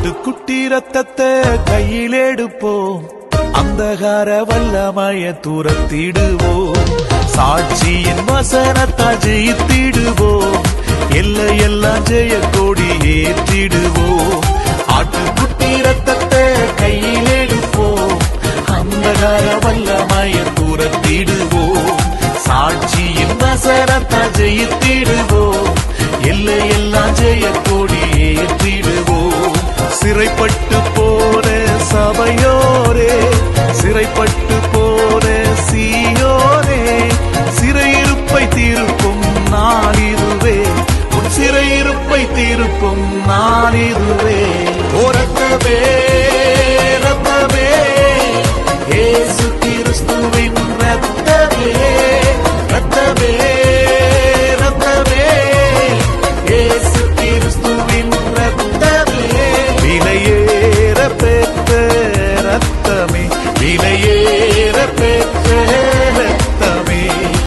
ஆட்டுக்குட்டி ரத்தத்தை கையில் எடுப்போம், அந்தகார வல்லமைய துரத்திடுவோம், சாட்சியின் வசனத்தால் ஜெயித்திடுவோம், எல்லையெல்லாம் ஜெய கொடி ஏற்றிடுவோம். ஆட்டுக்குட்டி ரத்தத்தை கையில் எடுப்போம், அந்தகார வல்லமைய துரத்திடுவோம், சாட்சியின் வசனத்தால் ஜெயித்திடுவோம், எல்லையெல்லாம் ஜெய கொடி ஏற்றிடுவோம். சிறைப்பட்டு போன சபையோரே, சிறைப்பட்டு